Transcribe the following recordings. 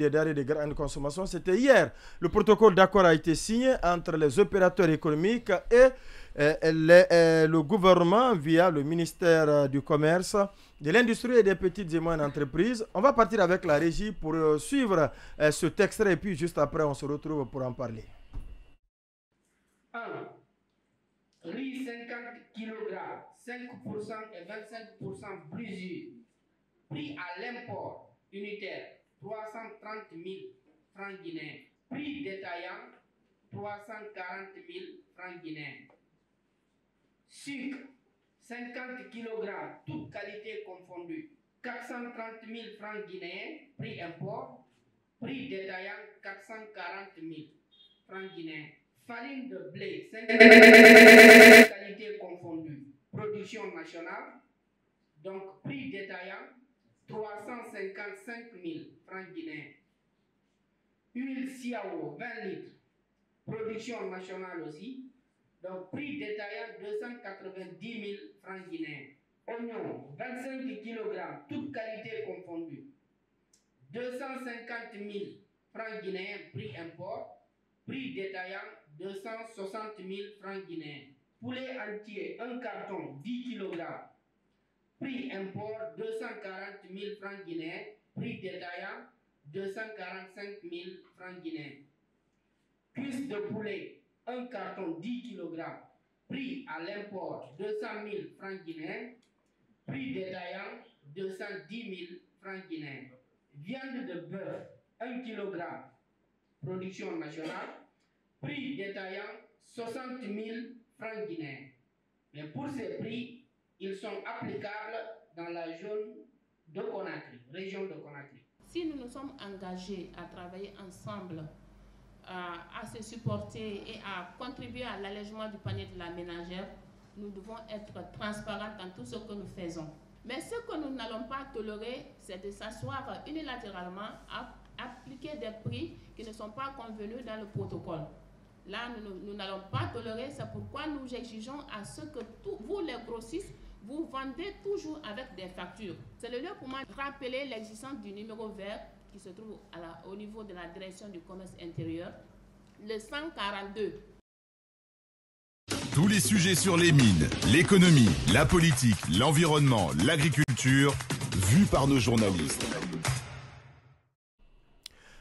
des denrées de grande consommation. C'était hier. Le protocole d'accord a été signé entre les opérateurs économiques et le gouvernement via le ministère du Commerce, de l'Industrie et des petites et moyennes entreprises. On va partir avec la régie pour suivre ce texte et puis juste après on se retrouve pour en parler. 1. Riz 50 kg, 5% et 25% brisure. Prix à l'import unitaire 330 000 francs guinéens. Prix détaillant 340 000 francs guinéens. Sucre 50 kg, toute qualité confondue, 430 000 francs guinéens. Prix import. Prix détaillant 440 000 francs guinéens. Farine de blé 50 qualité confondue, production nationale, donc prix détaillant 355 000 francs guinéens. Huile Siao 20 litres, production nationale aussi, donc prix détaillant 290 000 francs guinéens. Oignon 25 kg, toute qualité confondue, 250 000 francs guinéens, prix import. Prix détaillant 260 000 francs guinéens. Poulet entier, 1 carton, 10 kg. Prix import 240 000 francs guinéens. Prix détaillant 245 000 francs guinéens. Cuisse de poulet, 1 carton, 10 kg. Prix à l'import 200 000 francs guinéens. Prix détaillant 210 000 francs guinéens. Viande de bœuf, 1 kg. Production nationale, prix détaillant 60 000 francs guinéens. Mais pour ces prix, ils sont applicables dans la zone de Conakry, région de Conakry. Si nous nous sommes engagés à travailler ensemble, à se supporter et à contribuer à l'allègement du panier de la ménagère, nous devons être transparents dans tout ce que nous faisons. Mais ce que nous n'allons pas tolérer, c'est de s'asseoir unilatéralement à appliquer des prix qui ne sont pas convenus dans le protocole. Là, nous n'allons pas tolérer, c'est pourquoi nous exigeons à ce que vous, les grossistes, vous vendez toujours avec des factures. C'est le lieu pour moi de rappeler l'existence du numéro vert qui se trouve au niveau de la direction du commerce intérieur, le 142. Tous les sujets sur les mines, l'économie, la politique, l'environnement, l'agriculture, vus par nos journalistes.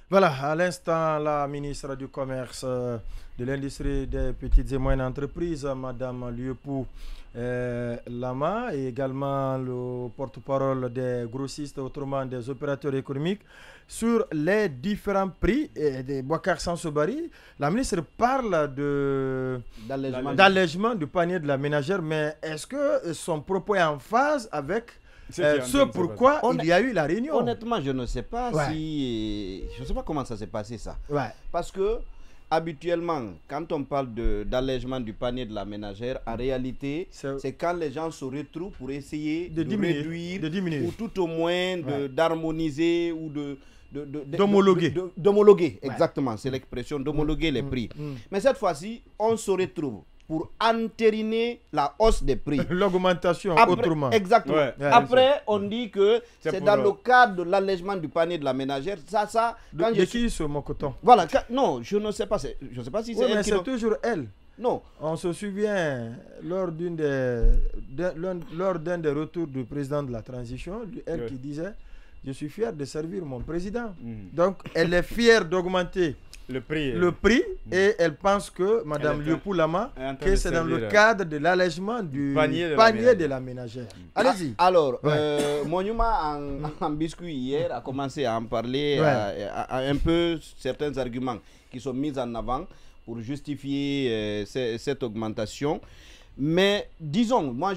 Voilà, à l'instant, la ministre du Commerce, de l'Industrie des petites et moyennes entreprises, Madame Liepou Lama, et également le porte-parole des grossistes, autrement des opérateurs économiques, sur les différents prix des Boubacar Sansobari. La ministre parle d'allègement du panier de la ménagère, mais est-ce que son propos est en phase avec ce pourquoi il y a eu la réunion? Honnêtement, je ne sais pas si... Je ne sais pas comment ça s'est passé, ça. Parce que, habituellement, quand on parle d'allègement du panier de la ménagère, en réalité, c'est quand les gens se retrouvent pour essayer de réduire, ou tout au moins d'harmoniser ou d'homologuer. Exactement, c'est l'expression d'homologuer les prix. Mais cette fois-ci, on se retrouve pour entériner la hausse des prix. L'augmentation, autrement. Exactement. Après, on dit que c'est dans le cadre de l'allègement du panier de la ménagère. De qui ce mocoton? Voilà. Non, je ne sais pas. Je ne sais pas si c'est elle. Mais c'est toujours elle. Non. On se souvient, lors d'un des retours du président de la transition, elle qui disait « Je suis fier de servir mon président ». Donc, elle est fière d'augmenter le prix et elle pense que Mme Liepou Lama, que c'est dans le cadre de l'allègement du panier de la ménagère. Allez-y. Alors, Monuma en biscuit hier a commencé à en parler, à un peu certains arguments qui sont mis en avant pour justifier cette augmentation. Mais disons, moi,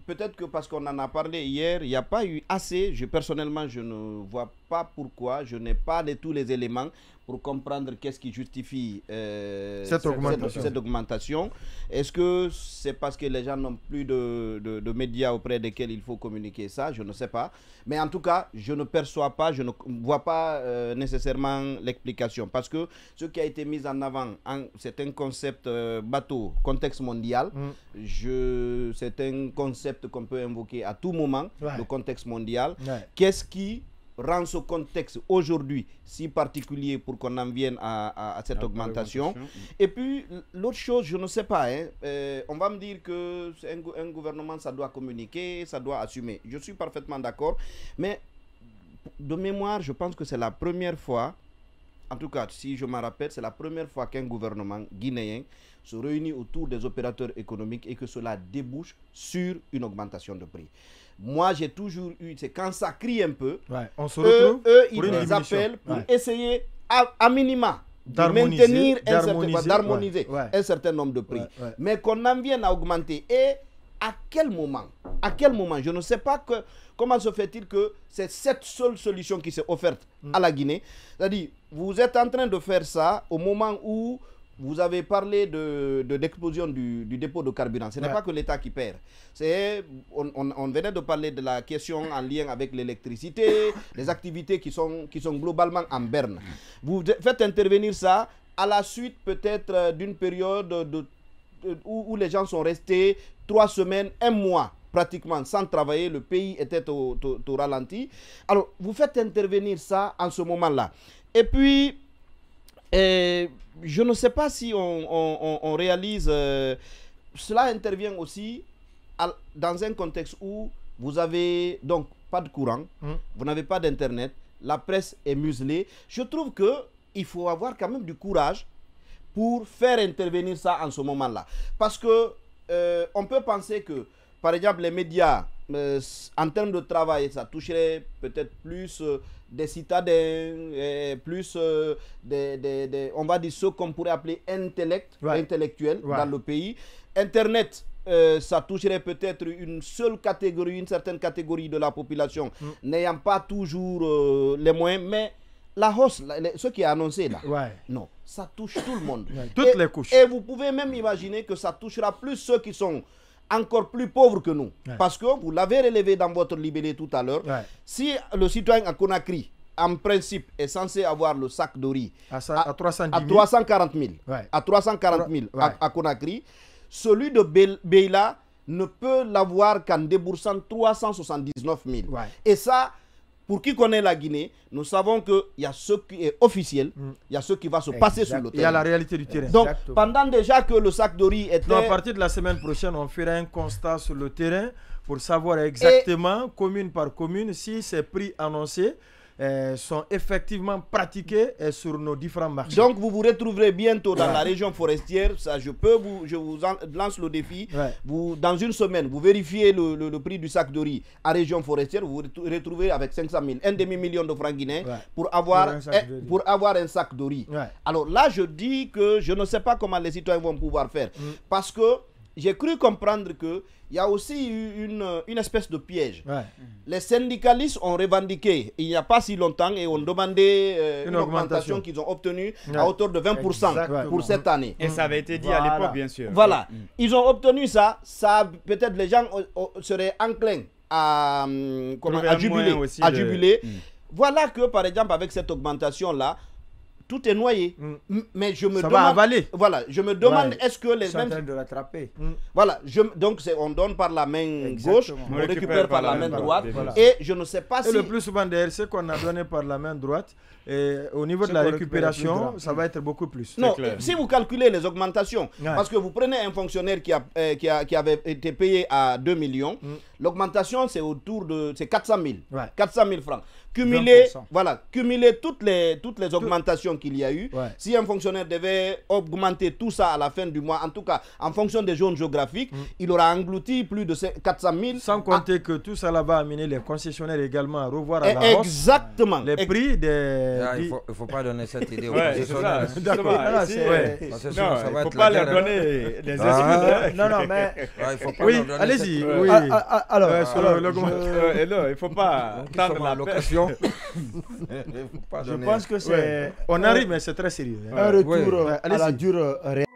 peut-être que parce qu'on en a parlé hier, il n'y a pas eu assez. Personnellement, je ne vois pas pourquoi. Je n'ai pas de tous les éléments pour comprendre qu'est-ce qui justifie cette augmentation. Est-ce que c'est parce que les gens n'ont plus de médias auprès desquels il faut communiquer ça? Je ne sais pas. Mais en tout cas, je ne perçois pas, je ne vois pas nécessairement l'explication. Parce que ce qui a été mis en avant, c'est un concept bateau, contexte mondial. C'est un concept qu'on peut invoquer à tout moment, le contexte mondial. Qu'est-ce qui rend ce contexte aujourd'hui si particulier pour qu'on en vienne à cette augmentation. Et puis, l'autre chose, je ne sais pas, hein, on va me dire que un gouvernement, ça doit communiquer, ça doit assumer. Je suis parfaitement d'accord, mais de mémoire, je pense que c'est la première fois, en tout cas, si je me rappelle, c'est la première fois qu'un gouvernement guinéen se réunit autour des opérateurs économiques et que cela débouche sur une augmentation de prix. Moi, j'ai toujours eu, c'est quand ça crie un peu, on se retrouve eux ils les appellent pour essayer à minima de maintenir d'harmoniser un certain nombre de prix. Mais qu'on en vienne à augmenter. Et à quel moment, je ne sais pas comment se fait-il que c'est cette seule solution qui s'est offerte à la Guinée. C'est-à-dire, vous êtes en train de faire ça au moment où vous avez parlé de l'explosion du dépôt de carburant. Ce n'est pas que l'État qui perd. On venait de parler de la question en lien avec l'électricité, les activités qui sont globalement en berne. Vous faites intervenir ça à la suite peut-être d'une période où les gens sont restés 3 semaines, 1 mois pratiquement sans travailler. Le pays était au ralenti. Alors, vous faites intervenir ça en ce moment-là. Et puis, je ne sais pas si on réalise, cela intervient aussi dans un contexte où vous avez donc pas de courant, vous n'avez pas d'internet, la presse est muselée. Je trouve qu'il faut avoir quand même du courage pour faire intervenir ça en ce moment-là. Parce que on peut penser que, par exemple, les médias, en termes de travail, ça toucherait peut-être plus des citadins, plus on va dire ceux qu'on pourrait appeler intellectuels dans le pays. Internet, ça toucherait peut-être une certaine catégorie de la population, n'ayant pas toujours les moyens, mais la hausse, ce qui est annoncé là, non, ça touche tout le monde. Toutes les couches. Et vous pouvez même imaginer que ça touchera plus ceux qui sont encore plus pauvres que nous. Parce que vous l'avez relevé dans votre libellé tout à l'heure. Si le citoyen à Conakry, en principe, est censé avoir le sac de riz à 340 000, à 340 000 à Conakry, celui de Beila ne peut l'avoir qu'en déboursant 379 000. Et ça, pour qui connaît la Guinée, nous savons qu'il y a ce qui est officiel, il y a ce qui va se passer sur le terrain. Il y a la réalité du terrain. Donc, pendant déjà que le sac de riz était... Donc, à partir de la semaine prochaine, on fera un constat sur le terrain pour savoir exactement, commune par commune, si ces prix annoncés sont effectivement pratiqués sur nos différents marchés. Donc, vous vous retrouverez bientôt dans la région forestière. Ça, je vous lance le défi. Dans une semaine, vous vérifiez le prix du sac de riz en région forestière. Vous vous retrouvez avec 500 000, un demi-million de francs guinéens pour avoir un sac de riz. Alors là, je dis que je ne sais pas comment les citoyens vont pouvoir faire. Parce que j'ai cru comprendre que il y a aussi une espèce de piège. Les syndicalistes ont revendiqué il n'y a pas si longtemps et ont demandé une augmentation qu'ils ont obtenue à hauteur de 20% pour cette année. Et ça avait été dit à l'époque, bien sûr. Voilà. Ils ont obtenu ça. Peut-être les gens seraient enclins à jubiler. Voilà que, par exemple, avec cette augmentation-là, tout est noyé. Mais je me demande, voilà, je me demande est-ce que les mêmes... en train de rattraper. Voilà, donc on donne par la main gauche, on récupère par la main droite. Et je ne sais pas si... Et le plus souvent d'ailleurs, ce qu'on a donné par la main droite, et au niveau de la récupération, ça va être beaucoup plus. Non, si vous calculez les augmentations, parce que vous prenez un fonctionnaire qui avait été payé à 2 millions, l'augmentation c'est autour de 400 000, 400 000 francs. Cumuler toutes les augmentations qu'il y a eu. Si un fonctionnaire devait augmenter tout ça à la fin du mois, en tout cas en fonction des zones géographiques, il aura englouti plus de 400 000. Sans compter que tout ça va amener les concessionnaires également à revoir à la hausse les prix des... Il ne faut pas donner cette idée aux concessionnaires. D'accord. Il ne faut pas leur donner des excuses. Non, mais... Oui, allez-y. Alors, il ne faut pas tendre la location. Je pense que c'est... On arrive, mais c'est très sérieux. Un retour à la dure réalité.